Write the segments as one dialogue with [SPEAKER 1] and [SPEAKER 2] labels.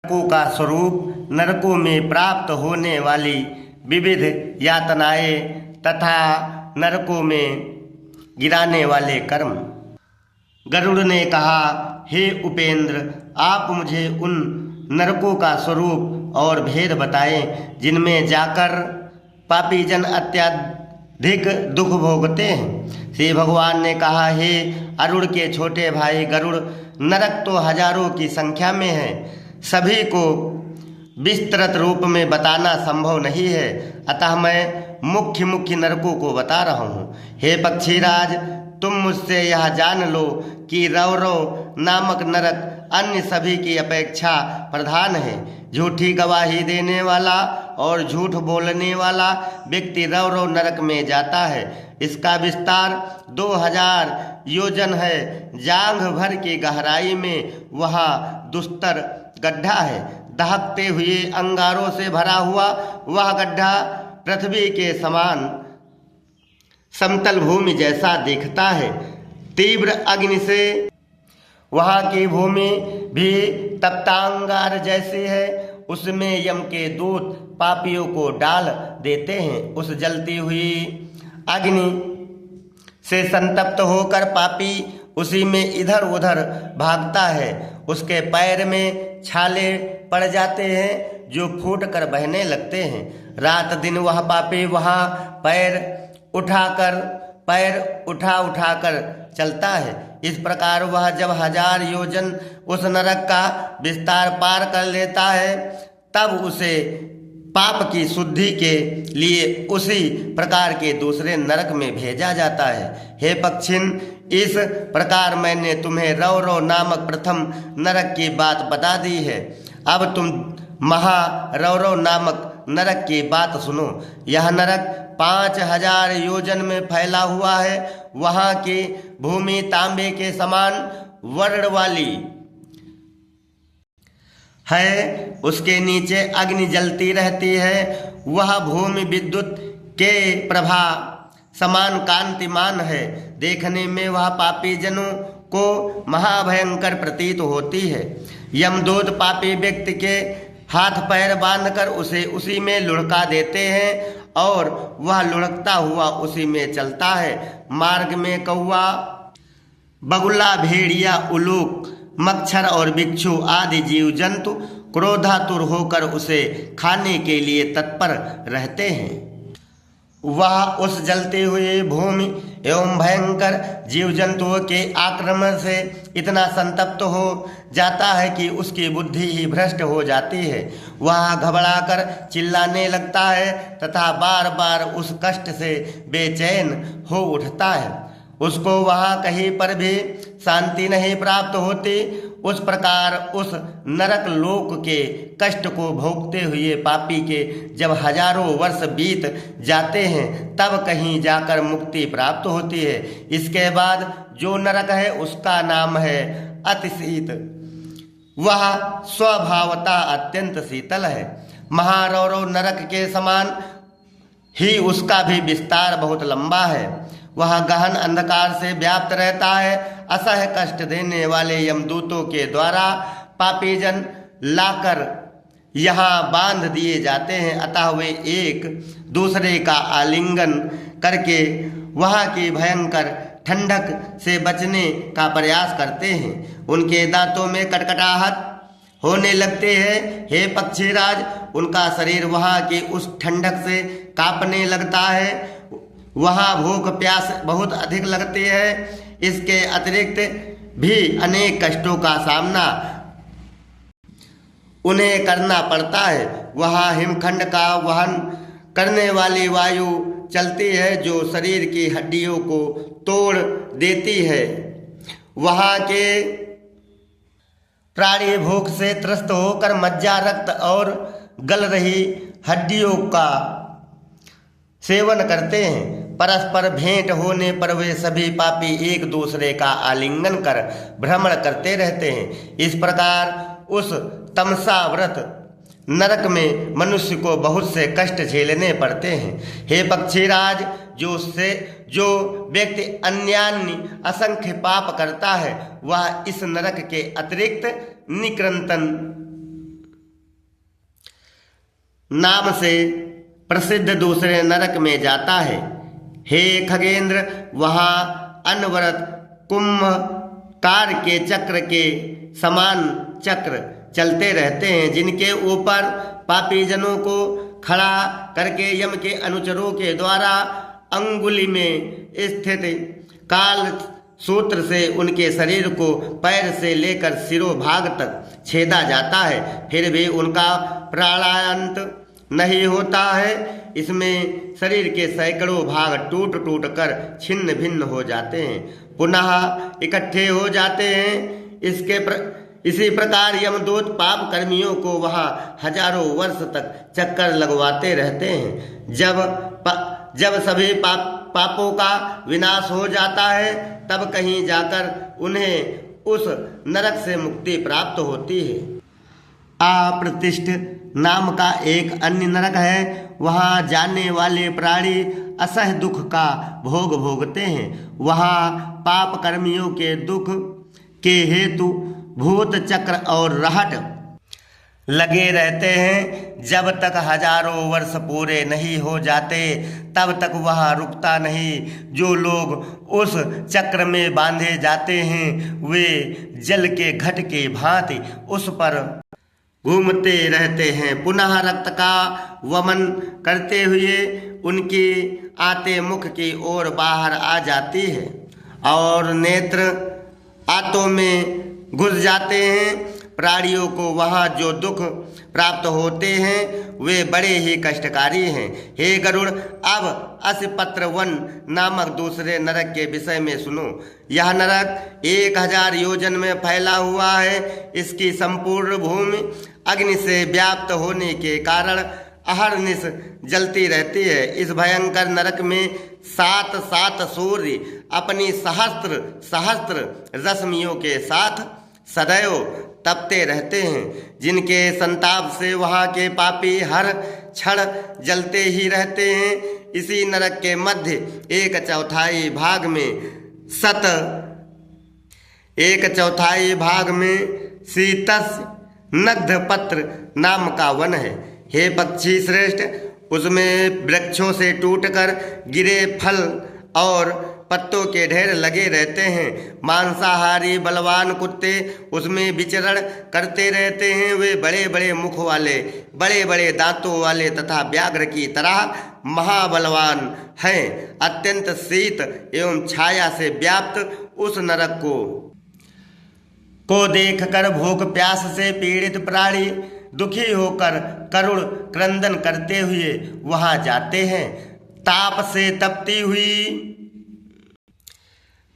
[SPEAKER 1] नरकों का स्वरूप, नरकों में प्राप्त होने वाली विविध यातनाएं तथा नरकों में गिराने वाले कर्म। गरुड़ ने कहा, हे उपेंद्र, आप मुझे उन नरकों का स्वरूप और भेद बताएं जिनमें जाकर पापी जन अत्यधिक दुख भोगते हैं। श्री भगवान ने कहा, हे अरुण के छोटे भाई गरुड़, नरक तो हजारों की संख्या में है, सभी को विस्तृत रूप में बताना संभव नहीं है, अतः मैं मुख्य मुख्य नरकों को बता रहा हूँ। हे पक्षीराज, तुम मुझसे यह जान लो कि रौरव नामक नरक अन्य सभी की अपेक्षा प्रधान है। झूठी गवाही देने वाला और झूठ बोलने वाला व्यक्ति रौरव नरक में जाता है। इसका विस्तार 2000 योजन है। जांघ भर की गहराई में वहाँ दुस्तर गड्ढा है। दहकते हुए अंगारों से भरा हुआ वह गड्ढा पृथ्वी के समान समतल भूमि जैसा दिखता है। तीव्र अग्नि से वहाँ की भूमि भी तप्तांगार जैसी है। उसमें यम के दूत पापियों को डाल देते हैं। उस जलती हुई अग्नि से संतप्त होकर पापी उसी में इधर उधर भागता है। उसके पैर में छाले पड़ जाते हैं जो फूट कर बहने लगते हैं। रात दिन वह पापी वहाँ पैर उठा उठाकर चलता है। इस प्रकार वह जब 1000 योजन उस नरक का विस्तार पार कर लेता है, तब उसे पाप की शुद्धि के लिए उसी प्रकार के दूसरे नरक में भेजा जाता है। हे पक्षिन, इस प्रकार मैंने तुम्हें रौरव नामक प्रथम नरक की बात बता दी है। अब तुम महारौरव नामक नरक की बात सुनो। यह नरक 5000 योजन में फैला हुआ है। वहाँ की भूमि तांबे के समान वर्ण वाली है। उसके नीचे अग्नि जलती रहती है। वह भूमि विद्युत के प्रभा समान कांतिमान है। देखने में वह पापी जनों को महाभयंकर प्रतीत होती है। यमदूत पापी व्यक्ति के हाथ पैर बांधकर उसे उसी में लुढ़का देते हैं और वह लुढ़कता हुआ उसी में चलता है। मार्ग में कौवा, बगुला, भेड़िया, उल्लूक, मच्छर और बिच्छू आदि जीव जंतु क्रोधातुर होकर उसे खाने के लिए तत्पर रहते हैं। वह उस जलती हुई भूमि एवं भयंकर जीव जंतुओं के आक्रमण से इतना संतप्त हो जाता है कि उसकी बुद्धि ही भ्रष्ट हो जाती है। वह घबराकर चिल्लाने लगता है तथा बार बार उस कष्ट से बेचैन हो उठता है। उसको वहाँ कहीं पर भी शांति नहीं प्राप्त होती। उस प्रकार उस नरक लोक के कष्ट को भोगते हुए पापी के जब हजारों वर्ष बीत जाते हैं, तब कहीं जाकर मुक्ति प्राप्त होती है। इसके बाद जो नरक है उसका नाम है अतिशीत। वह स्वभावतः अत्यंत शीतल है। महारौरव नरक के समान ही उसका भी विस्तार बहुत लंबा है। वह गहन अंधकार से व्याप्त रहता है। असह्य कष्ट देने वाले यमदूतों के द्वारा पापी जन लाकर यहाँ बांध दिए जाते हैं, अतः वे एक दूसरे का आलिंगन करके वहाँ की भयंकर ठंडक से बचने का प्रयास करते हैं। उनके दांतों में कटकटाहट होने लगते हैं। हे पक्षीराज, उनका शरीर वहाँ की उस ठंडक से कांपने लगता है। वहाँ भूख प्यास बहुत अधिक लगती है। इसके अतिरिक्त भी अनेक कष्टों का सामना उन्हें करना पड़ता है। वहाँ हिमखंड का वहन करने वाली वायु चलती है जो शरीर की हड्डियों को तोड़ देती है। वहाँ के प्राणी भूख से त्रस्त होकर मज्जा, रक्त और गल रही हड्डियों का सेवन करते हैं। परस्पर भेंट होने पर वे सभी पापी एक दूसरे का आलिंगन कर भ्रमण करते रहते हैं। इस प्रकार उस तमसाव्रत नरक में मनुष्य को बहुत से कष्ट झेलने पड़ते हैं। हे पक्षीराज, जो व्यक्ति अन्यान्य असंख्य पाप करता है वह इस नरक के अतिरिक्त निरंतर नाम से प्रसिद्ध दूसरे नरक में जाता है। हे खगेंद्र, वहाँ अनवरत कुंभकार के चक्र के समान चक्र चलते रहते हैं, जिनके ऊपर पापी जनों को खड़ा करके यम के अनुचरों के द्वारा अंगुली में स्थित काल सूत्र से उनके शरीर को पैर से लेकर सिरोभाग तक छेदा जाता है, फिर भी उनका प्राणांत नहीं होता है। इसमें शरीर के सैकड़ों भाग टूट टूट कर छिन्न भिन्न हो जाते हैं, पुनः इकट्ठे हो जाते हैं। इसी प्रकार यमदूत पाप कर्मियों को वहाँ हजारों वर्ष तक चक्कर लगवाते रहते हैं। जब सभी पापों का विनाश हो जाता है, तब कहीं जाकर उन्हें उस नरक से मुक्ति प्राप्त होती है। अप्रतिष्ठ नाम का एक अन्य नरक है। वहाँ जाने वाले प्राणी असह दुख का भोग भोगते हैं। वहाँ पाप कर्मियों के दुख के हेतु भूत चक्र और रहट लगे रहते हैं। जब तक हजारों वर्ष पूरे नहीं हो जाते, तब तक वह रुकता नहीं। जो लोग उस चक्र में बांधे जाते हैं, वे जल के घट के भांति उस पर घूमते रहते हैं। पुनः रक्त का वमन करते हुए उनके आते मुख की ओर बाहर आ जाती है और नेत्र आंतों में घुस जाते हैं। प्राणियों को वहाँ जो दुख प्राप्त होते हैं, वे बड़े ही कष्टकारी हैं। हे गरुड़, अब असिपत्र वन नामक दूसरे नरक के विषय में सुनो। यह नरक 1000 योजन में फैला हुआ है। इसकी संपूर्ण भूमि अग्नि से व्याप्त होने के कारण अहरनिश जलती रहती है। इस भयंकर नरक में 7 सूर्य अपनी सहस्त्र रश्मियों के साथ सदैव तपते रहते हैं, जिनके संताप से वहाँ के पापी हर क्षण जलते ही रहते हैं। इसी नरक के मध्य 1/4 भाग में शीतस्य नग्धपत्र नाम का वन है। हे पक्षी श्रेष्ठ, उसमें वृक्षों से टूटकर गिरे फल और पत्तों के ढेर लगे रहते हैं। मांसाहारी बलवान कुत्ते उसमें विचरण करते रहते हैं। वे बड़े बड़े मुख वाले, बड़े बड़े दांतों वाले तथा व्याघ्र की तरह महाबलवान हैं। अत्यंत शीत एवं छाया से व्याप्त उस नरक को देखकर भूख प्यास से पीड़ित प्राणी दुखी होकर करुण क्रंदन करते हुए वहां जाते हैं। ताप से तपती हुई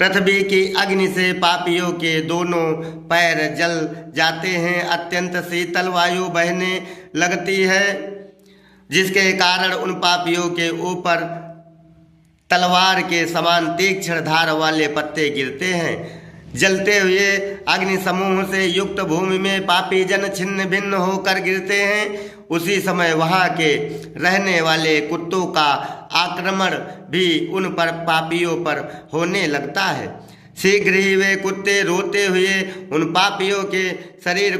[SPEAKER 1] पृथ्वी की अग्नि से पापियों के दोनों पैर जल जाते हैं। अत्यंत शीतल वायु बहने लगती है, जिसके कारण उन पापियों के ऊपर तलवार के समान तीक्ष्ण धार वाले पत्ते गिरते हैं। जलते हुए अग्नि समूह से युक्त भूमि में पापी जन छिन्न भिन्न होकर गिरते हैं। उसी समय वहाँ के रहने वाले कुत्तों का आक्रमण भी उन पर पापियों पर होने लगता है। शीघ्र ही वे कुत्ते रोते हुए उन पापियों के शरीर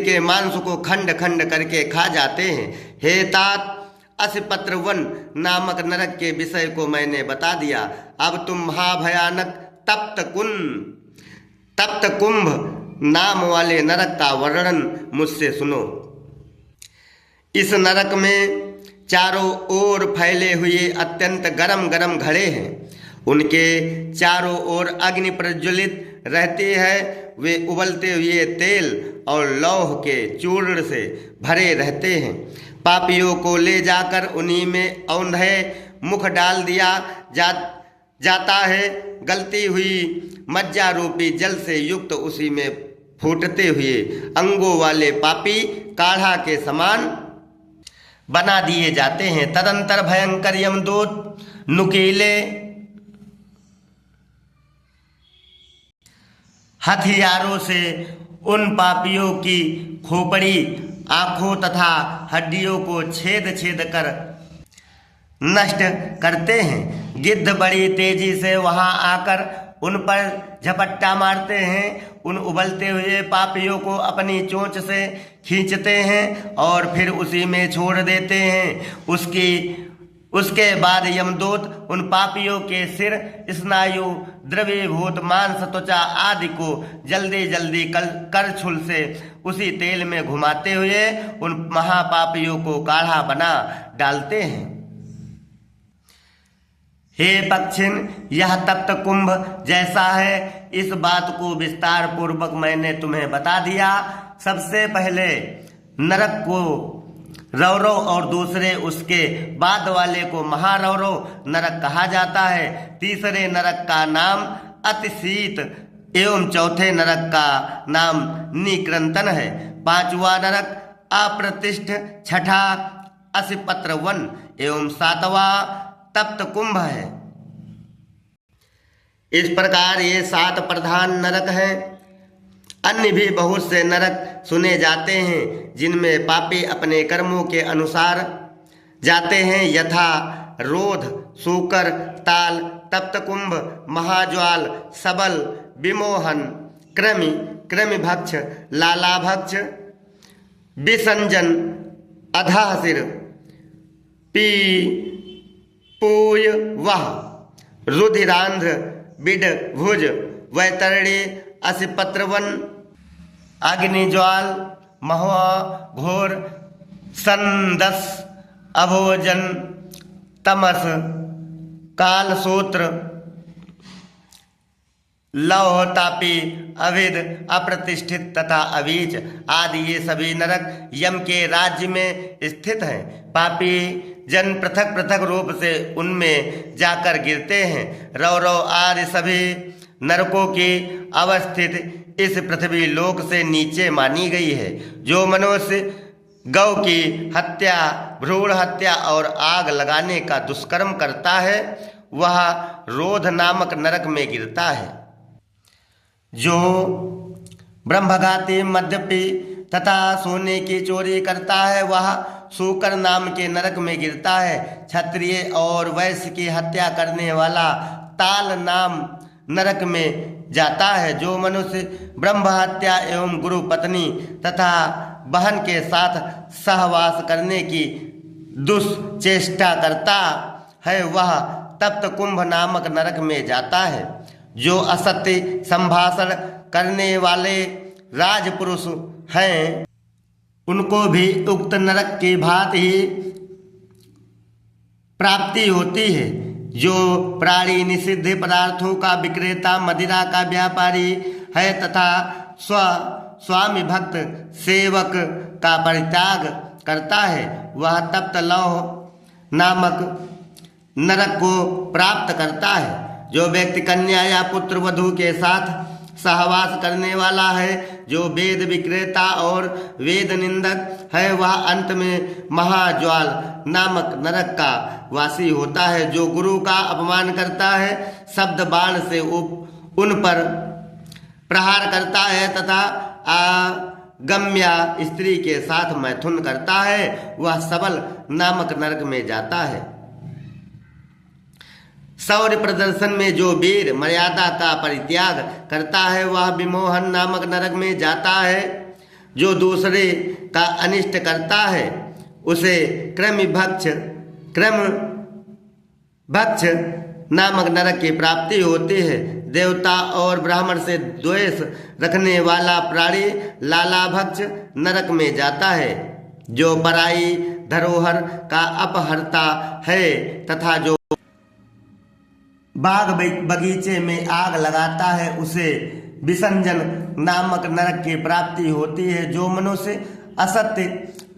[SPEAKER 1] के मांस को खंड खंड करके खा जाते हैं। हे तात, असिपत्र वन नामक नरक के विषय को मैंने बता दिया। अब तुम महाभयानक तप्त कुंभ नाम वाले नरक का वर्णन मुझसे सुनो। इस नरक में चारों ओर फैले हुए अत्यंत गरम गरम घड़े हैं। उनके चारों ओर अग्नि प्रज्वलित रहती है। वे उबलते हुए तेल और लौह के चूर्ण से भरे रहते हैं। पापियों को ले जाकर उन्हीं में औंधे मुख डाल दिया जाता है। गलती हुई मज्जा रूपी जल से युक्त उसी में फूटते हुए अंगों वाले पापी काढ़ा के समान बना दिए जाते हैं। तदंतर भयंकर यमदूत नुकीले हथियारों से उन पापियों की खोपड़ी, आंखों तथा हड्डियों को छेद छेद कर नष्ट करते हैं। गिद्ध बड़ी तेजी से वहां आकर उन पर झपट्टा मारते हैं, उन उबलते हुए पापियों को अपनी चोंच से खींचते हैं और फिर उसी में छोड़ देते हैं। उसके बाद यमदूत उन पापियों के सिर, स्नायु, द्रवीभूत मांस, त्वचा आदि को जल्दी जल्दी करछुल से उसी तेल में घुमाते हुए उन महापापियों को काढ़ा बना डालते हैं। हे पक्षिन, यह तप्त कुंभ जैसा है, इस बात को विस्तार पूर्वक मैंने तुम्हें बता दिया। सबसे पहले नरक को रौरव और दूसरे उसके बाद वाले को महारौरव नरक कहा जाता है। तीसरे नरक का नाम अतिशीत एवं चौथे नरक का नाम निक्रंतन है। पांचवा नरक अप्रतिष्ठ, छठा असिपत्र वन एवं सातवां तप्त कुंभ है। इस प्रकार ये 7 प्रधान नरक हैं। अन्य भी बहुत से नरक सुने जाते हैं जिनमें पापी अपने कर्मों के अनुसार जाते हैं, यथा रोध, सूकर, ताल, तप्त कुंभ, महाज्वाल, सबल, विमोहन, कृमि, कृमिभक्ष, लालाभक्ष, विसंजन, अधासिर, पी पूय वह, रुधिरांध्र, बिड भुज, वैतरणी, असिपत्रवन, अग्निज्वाल, महुआ, घोर, संदस, अभोजन, तमस, कालसूत्र, लौह, तापी, अविद, अप्रतिष्ठित तथा अवीच आदि ये सभी नरक यम के राज्य में स्थित हैं। पापी जन पृथक पृथक रूप से उनमें जाकर गिरते हैं। रौरव आदि सभी नरकों की अवस्थित इस पृथ्वी लोक से नीचे मानी गई है। जो मनुष्य गौ की हत्या, भ्रूण हत्या और आग लगाने का दुष्कर्म करता है वह रोध नामक नरक में गिरता है। जो ब्रह्मघाती, मद्यपी तथा सोने की चोरी करता है वह सूकर नाम के नरक में गिरता है। क्षत्रिय और वैश्य की हत्या करने वाला ताल नाम नरक में जाता है। जो मनुष्य ब्रह्म हत्या एवं गुरु पत्नी तथा बहन के साथ सहवास करने की दुष्चेष्टा करता है वह तप्त कुंभ नामक नरक में जाता है। जो असत्य संभाषण करने वाले राजपुरुष हैं उनको भी उक्त नरक की भांति ही प्राप्ति होती है। जो प्राणी निषिद्ध पदार्थों का विक्रेता, मदिरा का व्यापारी है तथा स्वामी भक्त सेवक का परित्याग करता है वह तप्त लौह नामक नरक को प्राप्त करता है। जो व्यक्ति कन्या या पुत्र वधू के साथ सहवास करने वाला है, जो वेद विक्रेता और वेद निंदक है वह अंत में महाज्वाल नामक नरक का वासी होता है। जो गुरु का अपमान करता है, शब्द बाण से उन पर प्रहार करता है तथा आगम्या स्त्री के साथ मैथुन करता है वह सबल नामक नरक में जाता है। शौर्य प्रदर्शन में जो वीर मर्यादा का परित्याग करता है वह विमोहन नामक नरक में जाता है। जो दूसरे का अनिष्ट करता है उसे कृमिभक्ष नामक नरक की प्राप्ति होती है। देवता और ब्राह्मण से द्वेष रखने वाला प्राणी लालाभक्ष नरक में जाता है। जो पराई धरोहर का अपहरता है तथा जो बाग बगीचे में आग लगाता है उसे विसंजन नामक नरक की प्राप्ति होती है। जो मनुष्य असत्य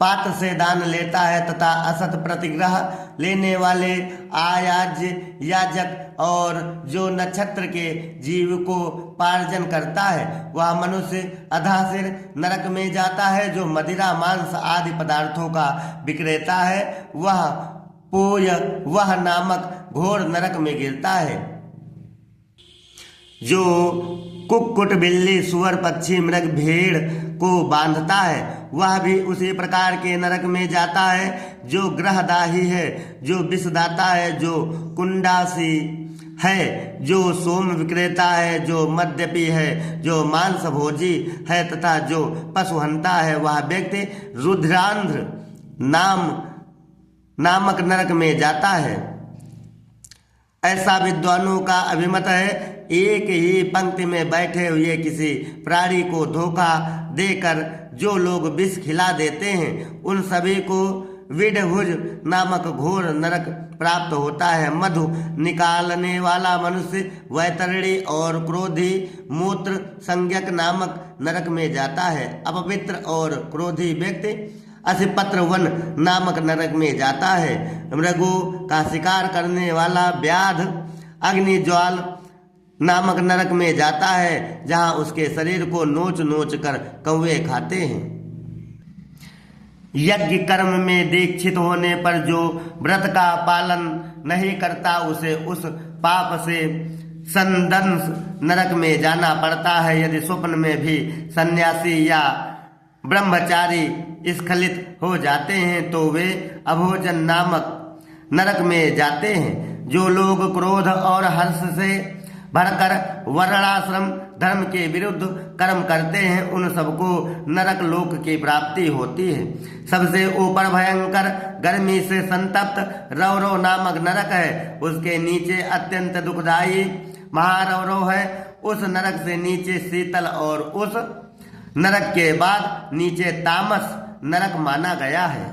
[SPEAKER 1] पात्र से दान लेता है तथा असत प्रतिग्रह लेने वाले आयाज्य याजक और जो नक्षत्र के जीव को पार्जन करता है वह मनुष्य अधासिर नरक में जाता है। जो मदिरा, मांस आदि पदार्थों का विक्रेता है वह पूय वह नामक घोर नरक में गिरता है। जो कुक्कुट, बिल्ली, सुअर, पक्षी, मृग, भेड़ को बांधता है वह भी उसी प्रकार के नरक में जाता है। जो ग्रहदाही है, जो विषदाता है, जो कुंडासी है, जो सोम विक्रेता है, जो मद्यपी है, जो मांस भोजी है तथा जो पशुहंता है, वह व्यक्ति रुद्रांध्र नामक नरक में जाता है। ऐसा विद्वानों का अभिमत है। एक ही पंक्ति में बैठे हुए किसी प्राणी को धोखा देकर जो लोग विष खिला देते हैं, उन सभी को विडभुज नामक घोर नरक प्राप्त होता है। मधु निकालने वाला मनुष्य वैतरणी और क्रोधी मूत्र संज्ञक नामक नरक में जाता है। अपवित्र और क्रोधी व्यक्ति असिपत्र वन नामक नरक में जाता है। मृगों का शिकार करने वाला व्याध अग्निज्वाल नामक नरक में जाता है, जहां उसके शरीर को नोच नोच कर कौवे खाते हैं। यज्ञ कर्म में दीक्षित होने पर जो व्रत का पालन नहीं करता, उसे उस पाप से संदंश नरक में जाना पड़ता है। यदि स्वप्न में भी सन्यासी या ब्रह्मचारी स्खलित हो जाते हैं तो वे अभोजन नामक नरक में जाते हैं। जो लोग क्रोध और हर्ष से भरकर वर्णाश्रम धर्म के विरुद्ध कर्म करते हैं, उन सबको नरक लोक की प्राप्ति होती है। सबसे ऊपर भयंकर गर्मी से संतप्त रौरव नामक नरक है। उसके नीचे अत्यंत दुखदायी महारौरव है। उस नरक से नीचे शीतल और उस नरक के बाद नीचे तामस नरक माना गया है।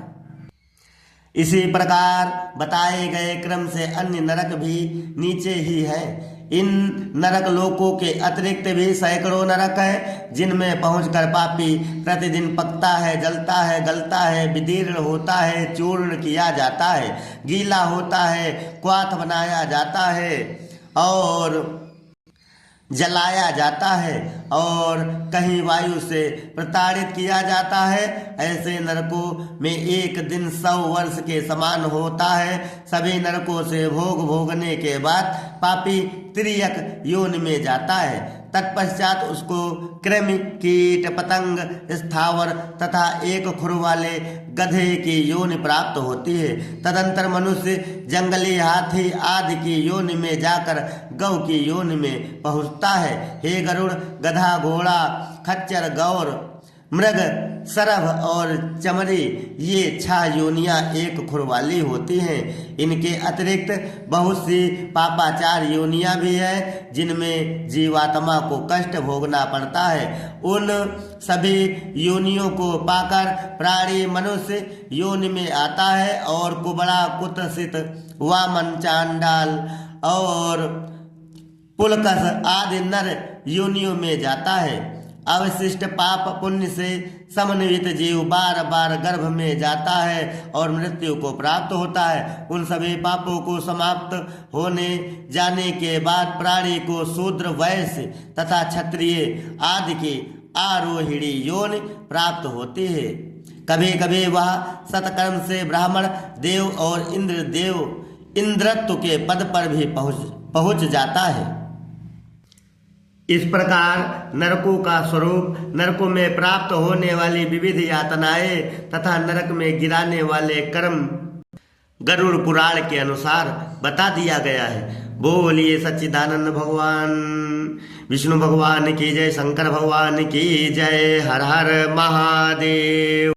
[SPEAKER 1] इसी प्रकार बताए गए क्रम से अन्य नरक भी नीचे ही है। इन नरक लोकों के अतिरिक्त भी सैकड़ों नरक है, जिनमें पहुंचकर पापी प्रतिदिन पकता है, जलता है, गलता है, विदीर्ण होता है, चूर्ण किया जाता है, गीला होता है, क्वाथ बनाया जाता है और जलाया जाता है और कहीं वायु से प्रताड़ित किया जाता है। ऐसे नरकों में एक दिन 100 वर्ष के समान होता है। सभी नरकों से भोग भोगने के बाद पापी तिर्यक योनि में जाता है। तत्पश्चात उसको कृमि, कीट, पतंग, स्थावर तथा एक खुर वाले गधे की योनि प्राप्त होती है। तदंतर मनुष्य जंगली हाथी आदि की योनि में जाकर गौ की योनि में पहुंचता है। हे गरुड़, गधा, घोड़ा, खच्चर, गौर, मृग, सरभ और चमरी, ये 6 योनियां एक खुर वाली होती हैं। इनके अतिरिक्त बहुत सी पापाचार योनियां भी हैं, जिनमें जीवात्मा को कष्ट भोगना पड़ता है। उन सभी योनियों को पाकर प्राणी मनुष्य योनि में आता है और कुबड़ा, कुत्सित, वामन, चांडाल और पुलकस आदि नर योनियों में जाता है। अवशिष्ट पाप पुण्य से समन्वित जीव बार बार गर्भ में जाता है और मृत्यु को प्राप्त होता है। उन सभी पापों को समाप्त होने जाने के बाद प्राणी को शूद्र, वैश्य तथा क्षत्रिय आदि की आरोहिणी योनि प्राप्त होती है। कभी कभी वह सत्कर्म से ब्राह्मण, देव और इंद्रत्व के पद पर भी पहुंच जाता है। इस प्रकार नरकों का स्वरूप, नरकों में प्राप्त होने वाली विविध यातनाएं तथा नरक में गिराने वाले कर्म गरुड़ पुराण के अनुसार बता दिया गया है। बोलिए सच्चिदानंद भगवान विष्णु भगवान की जय, शंकर भगवान की जय। हर हर महादेव।